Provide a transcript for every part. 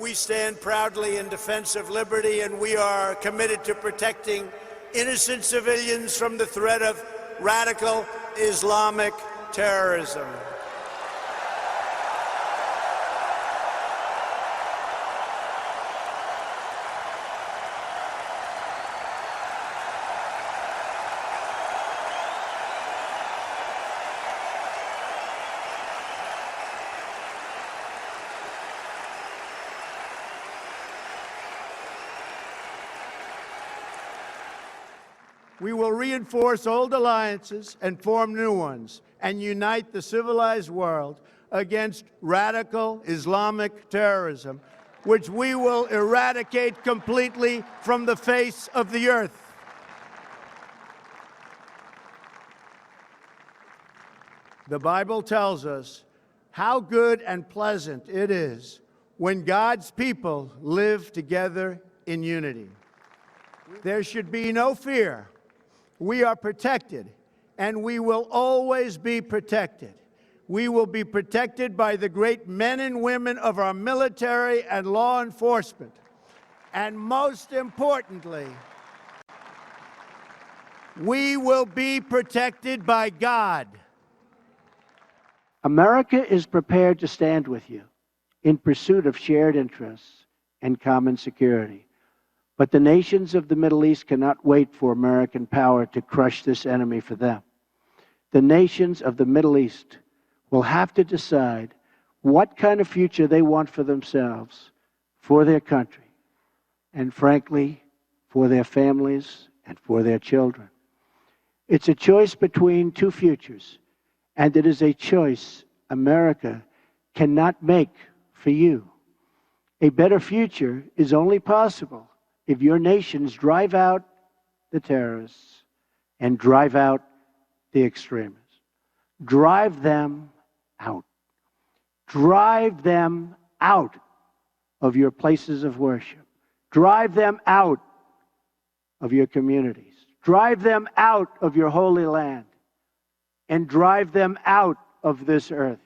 We stand proudly in defense of liberty, and we are committed to protecting innocent civilians from the threat of radical Islamic terrorism. We will reinforce old alliances and form new ones and unite the civilized world against radical Islamic terrorism, which we will eradicate completely from the face of the earth. The Bible tells us how good and pleasant it is when God's people live together in unity. There should be no fear. We are protected, and we will always be protected. We will be protected by the great men and women of our military and law enforcement. And most importantly, we will be protected by God. America is prepared to stand with you in pursuit of shared interests and common security. But the nations of the Middle East cannot wait for American power to crush this enemy for them. The nations of the Middle East will have to decide what kind of future they want for themselves, for their country, and frankly, for their families and for their children. It's a choice between two futures, and it is a choice America cannot make for you. A better future is only possible if your nations drive out the terrorists and drive out the extremists. Drive them out. Drive them out of your places of worship. Drive them out of your communities. Drive them out of your holy land. And drive them out of this earth.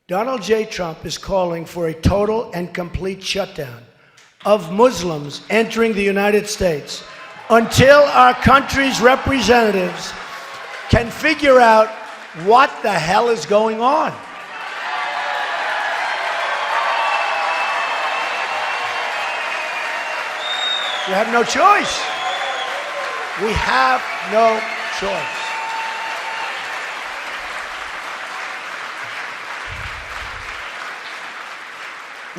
Donald J. Trump is calling for a total and complete shutdown of Muslims entering the United States until our country's representatives can figure out what the hell is going on. We have no choice. We have no choice.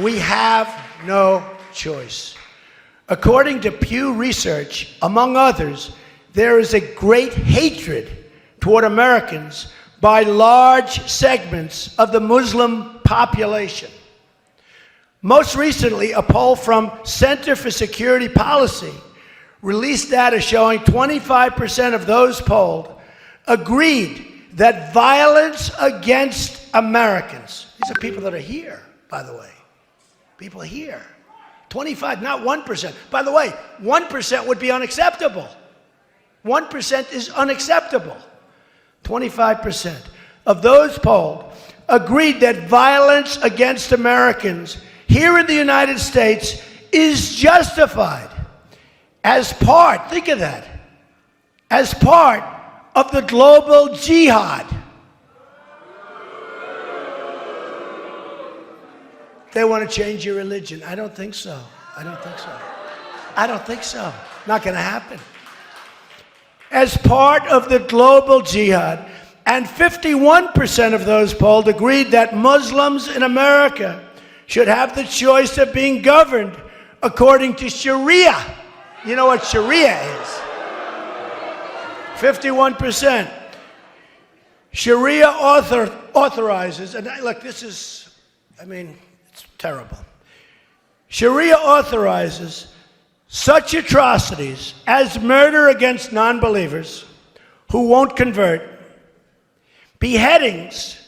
We have no choice. According to Pew Research, among others, there is a great hatred toward Americans by large segments of the Muslim population. Most recently, a poll from Center for Security Policy released data showing 25% of those polled agreed that violence against Americans, these are people that are here, by the way, people here, 25, not 1%. By the way, 1% would be unacceptable. 1% is unacceptable. 25% of those polled agreed that violence against Americans here in the United States is justified as part, think of that, as part of the global jihad. They want to change your religion. I don't think so. I don't think so. I don't think so. Not going to happen. As part of the global jihad, and 51% of those polled agreed that Muslims in America should have the choice of being governed according to Sharia. You know what Sharia is? 51%. Sharia authorizes, and look, this is, I mean, it's terrible. Sharia authorizes such atrocities as murder against non-believers who won't convert, beheadings,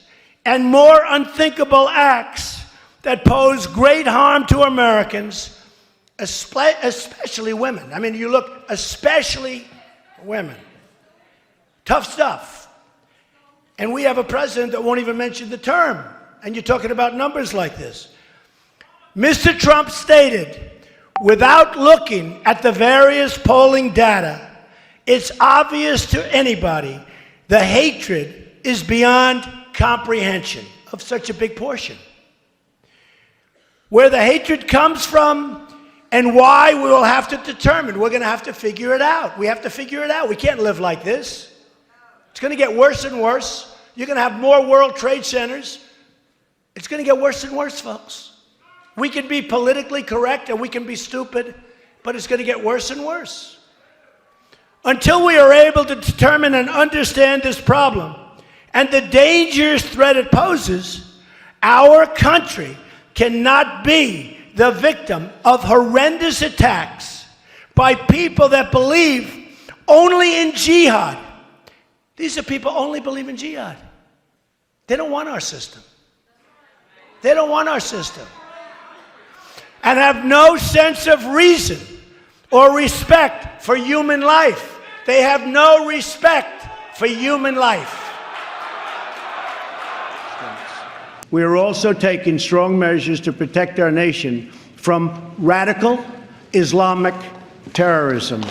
and more unthinkable acts that pose great harm to Americans, especially women. I mean, you look, especially women. Tough stuff. And we have a president that won't even mention the term. And you're talking about numbers like this. Mr. Trump stated, without looking at the various polling data, it's obvious to anybody the hatred is beyond comprehension of such a big portion. Where the hatred comes from and why, we will have to determine. We're going to have to figure it out. We have to figure it out. We can't live like this. It's going to get worse and worse. You're going to have more World Trade Centers. It's going to get worse and worse, folks. We can be politically correct and we can be stupid, but it's going to get worse and worse. Until we are able to determine and understand this problem and the dangerous threat it poses, our country cannot be the victim of horrendous attacks by people that believe only in jihad. These are people who only believe in jihad. They don't want our system. They don't want our system. And have no sense of reason or respect for human life. They have no respect for human life. We are also taking strong measures to protect our nation from radical Islamic terrorism.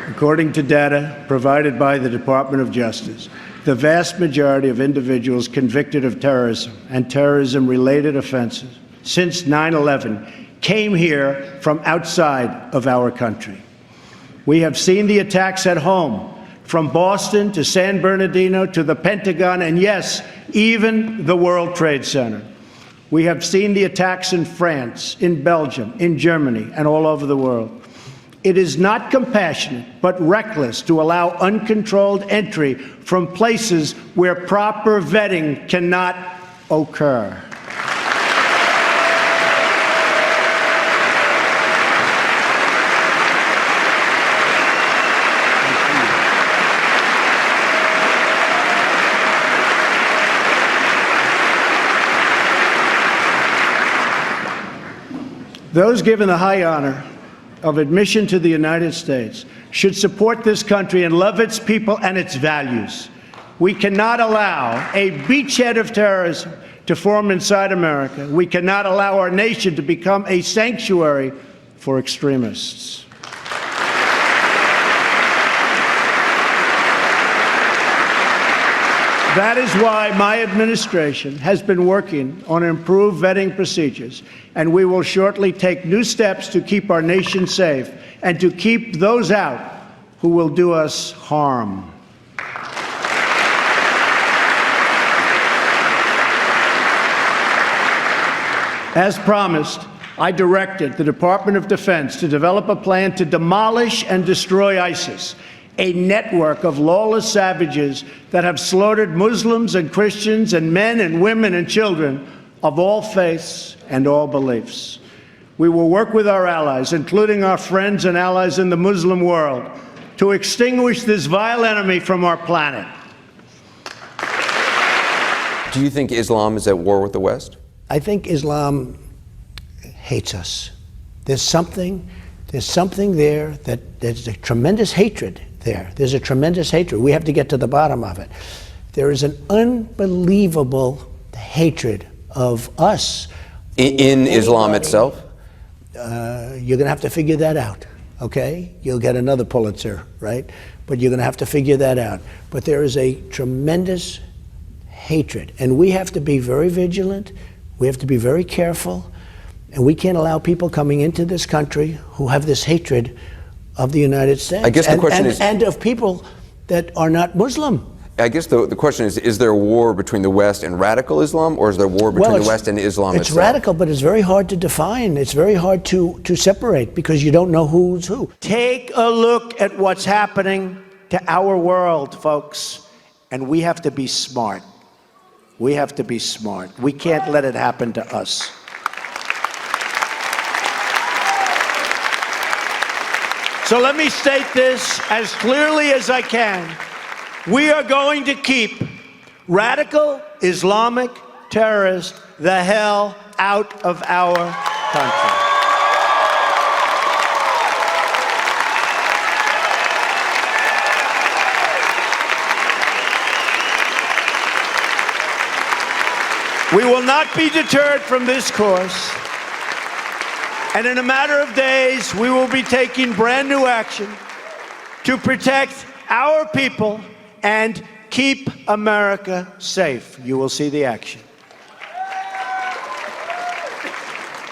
According to data provided by the Department of Justice, the vast majority of individuals convicted of terrorism and terrorism-related offenses since 9/11 came here from outside of our country. We have seen the attacks at home, from Boston to San Bernardino to the Pentagon, and yes, even the World Trade Center. We have seen the attacks in France, in Belgium, in Germany, and all over the world. It is not compassionate, but reckless to allow uncontrolled entry from places where proper vetting cannot occur. Those given the high honor of admission to the United States should support this country and love its people and its values. We cannot allow a beachhead of terrorism to form inside America. We cannot allow our nation to become a sanctuary for extremists. That is why my administration has been working on improved vetting procedures, and we will shortly take new steps to keep our nation safe and to keep those out who will do us harm. As promised, I directed the Department of Defense to develop a plan to demolish and destroy ISIS, a network of lawless savages that have slaughtered Muslims and Christians and men and women and children of all faiths and all beliefs. We will work with our allies, including our friends and allies in the Muslim world, to extinguish this vile enemy from our planet. Do you think Islam is at war with the West? I think Islam hates us. There's something there that there's a tremendous hatred there. There's a tremendous hatred. We have to get to the bottom of it. There is an unbelievable hatred of us. In Islam itself? You're going to have to figure that out, okay? You'll get another Pulitzer, right? But you're going to have to figure that out. But there is a tremendous hatred, and we have to be very vigilant. We have to be very careful, and we can't allow people coming into this country who have this hatred of the United States. I guess the question is, and of people that are not Muslim. I guess the question is there a war between the West and radical Islam, or is there a war between the West and Islam itself? It's radical, but it's very hard to define. It's very hard to separate because you don't know who's who. Take a look at what's happening to our world, folks, and we have to be smart. We have to be smart. We can't let it happen to us. So let me state this as clearly as I can. We are going to keep radical Islamic terrorists the hell out of our country. We will not be deterred from this course. And in a matter of days, we will be taking brand new action to protect our people and keep America safe. You will see the action.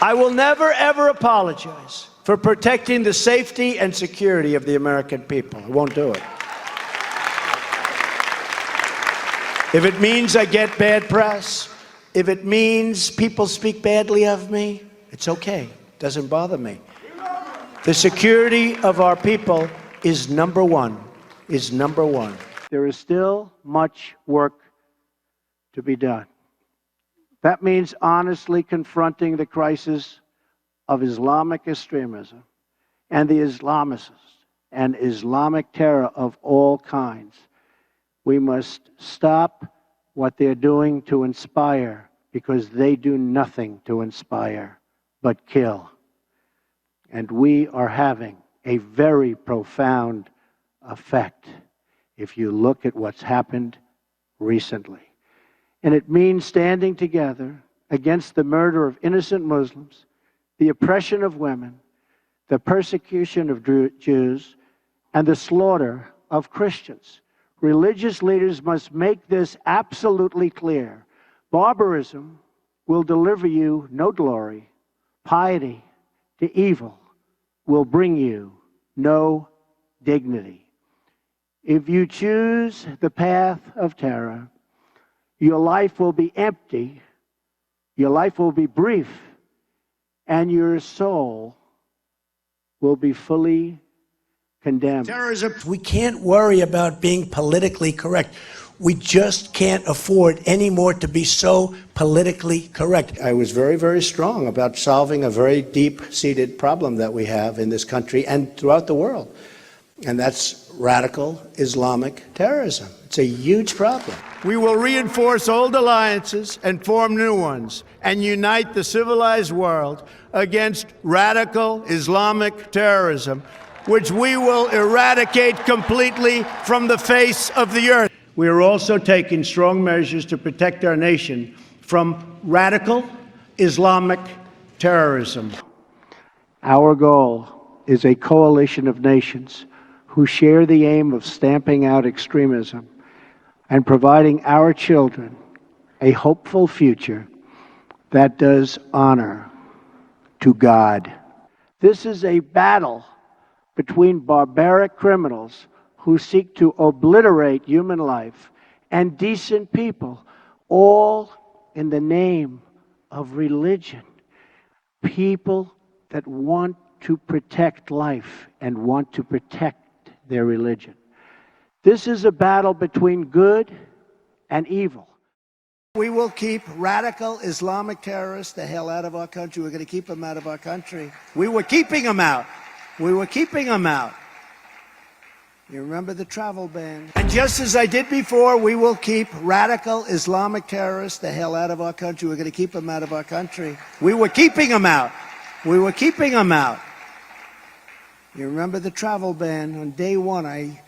I will never, ever apologize for protecting the safety and security of the American people. I won't do it. If it means I get bad press, if it means people speak badly of me, it's okay. It doesn't bother me. The security of our people is number one, There is still much work to be done. That means honestly confronting the crisis of Islamic extremism and the Islamists and Islamic terror of all kinds. We must stop what they're doing to inspire, because they do nothing to inspire but kill. And we are having a very profound effect if you look at what's happened recently. And it means standing together against the murder of innocent Muslims, the oppression of women, the persecution of Jews, and the slaughter of Christians. Religious leaders must make this absolutely clear. Barbarism will deliver you no glory. Piety to evil will bring you no dignity. If you choose the path of terror, your life will be empty, your life will be brief, and your soul will be fully condemned. Terrorism, we can't worry about being politically correct. We just can't afford anymore to be so politically correct. I was very, very strong about solving a very deep-seated problem that we have in this country and throughout the world. And that's radical Islamic terrorism. It's a huge problem. We will reinforce old alliances and form new ones and unite the civilized world against radical Islamic terrorism, which we will eradicate completely from the face of the earth. We are also taking strong measures to protect our nation from radical Islamic terrorism. Our goal is a coalition of nations who share the aim of stamping out extremism and providing our children a hopeful future that does honor to God. This is a battle between barbaric criminals who seek to obliterate human life and decent people, all in the name of religion. People that want to protect life and want to protect their religion. This is a battle between good and evil. We will keep radical Islamic terrorists the hell out of our country. We're going to keep them out of our country. We were keeping them out. You remember the travel ban. And just as I did before, we will keep radical Islamic terrorists the hell out of our country. We're going to keep them out of our country. We were keeping them out. You remember the travel ban. On day one, I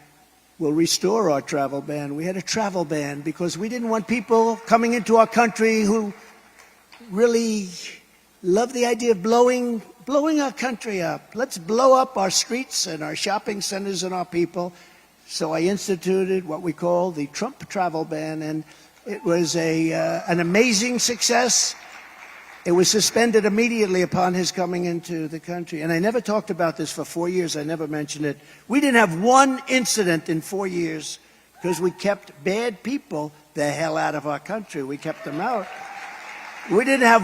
will restore our travel ban. We had a travel ban because we didn't want people coming into our country who really love the idea of blowing our country up. Let's blow up our streets and our shopping centers and our people. So I instituted what we call the Trump travel ban, and it was an amazing success. It was suspended immediately upon his coming into the country. And I never talked about this for 4 years. I never mentioned it. We didn't have one incident in 4 years because we kept bad people the hell out of our country. We kept them out. We didn't have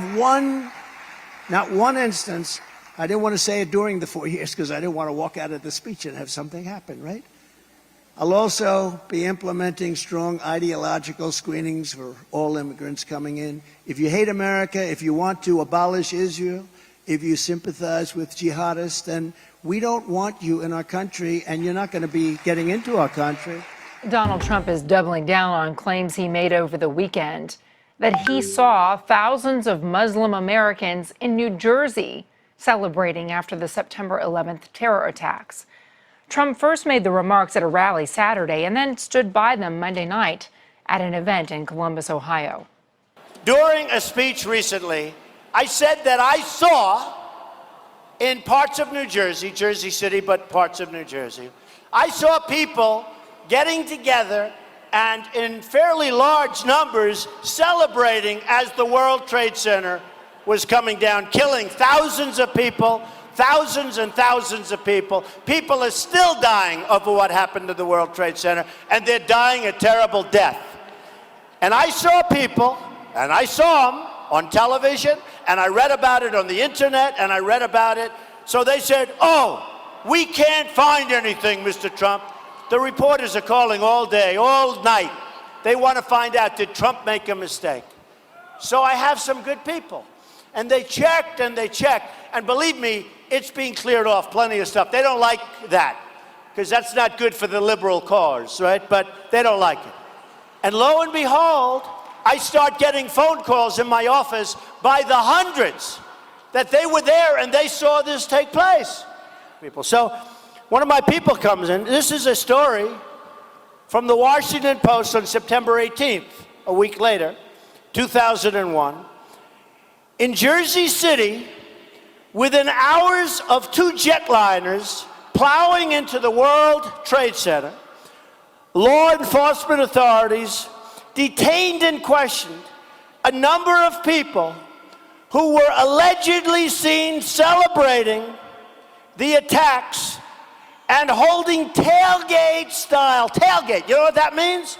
not one instance. I didn't want to say it during the 4 years because I didn't want to walk out of the speech and have something happen, right? I'll also be implementing strong ideological screenings for all immigrants coming in. If you hate America, if you want to abolish Israel, if you sympathize with jihadists, then we don't want you in our country, and you're not going to be getting into our country. Donald Trump is doubling down on claims he made over the weekend that he saw thousands of Muslim Americans in New Jersey celebrating after the September 11th terror attacks. Trump first made the remarks at a rally Saturday and then stood by them Monday night at an event in Columbus, Ohio. During a speech recently, I said that I saw in parts of New Jersey, Jersey City, but parts of New Jersey, I saw people getting together and in fairly large numbers celebrating as the World Trade Center was coming down, killing thousands of people, thousands and thousands of people. People are still dying over what happened to the World Trade Center, and they're dying a terrible death. And I saw people, and I saw them on television, and I read about it on the internet, and I read about it. So they said, oh, we can't find anything, Mr. Trump. The reporters are calling all day, all night. They want to find out, did Trump make a mistake? So I have some good people. And they checked and they checked. And believe me, it's being cleared off, plenty of stuff. They don't like that, because that's not good for the liberal cause, right? But they don't like it. And lo and behold, I start getting phone calls in my office by the hundreds that they were there and they saw this take place. People. So one of my people comes in. This is a story from the Washington Post on September 18th, a week later, 2001. In Jersey City, within hours of two jetliners plowing into the World Trade Center, law enforcement authorities detained and questioned a number of people who were allegedly seen celebrating the attacks and holding tailgate-style, tailgate, you know what that means?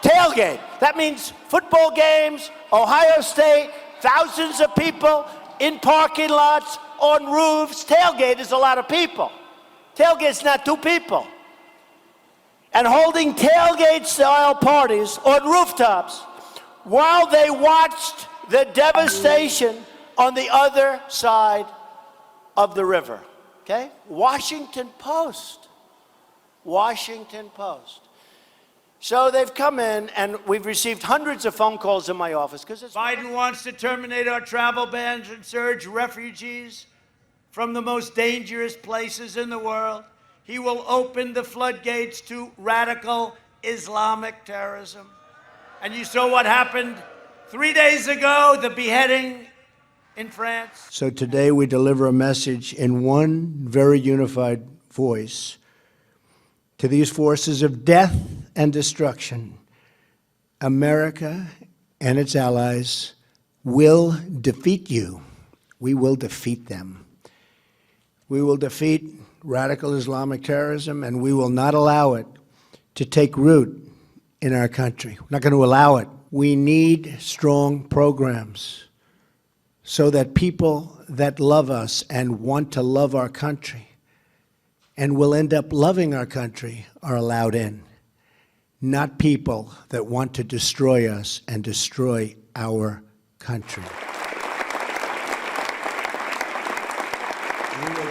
Tailgate, that means football games, Ohio State, thousands of people in parking lots, on roofs. Tailgate is a lot of people. Tailgate's not two people. And holding tailgate-style parties on rooftops while they watched the devastation on the other side of the river. Okay? Washington Post. Washington Post. So they've come in, and we've received hundreds of phone calls in my office. Because Biden wants to terminate our travel bans and surge refugees from the most dangerous places in the world. He will open the floodgates to radical Islamic terrorism. And you saw what happened 3 days ago, the beheading in France. So today we deliver a message in one very unified voice to these forces of death and destruction. America and its allies will defeat you. We will defeat them. We will defeat radical Islamic terrorism, and we will not allow it to take root in our country. We're not going to allow it. We need strong programs so that people that love us and want to love our country and will end up loving our country are allowed in, not people that want to destroy us and destroy our country. We will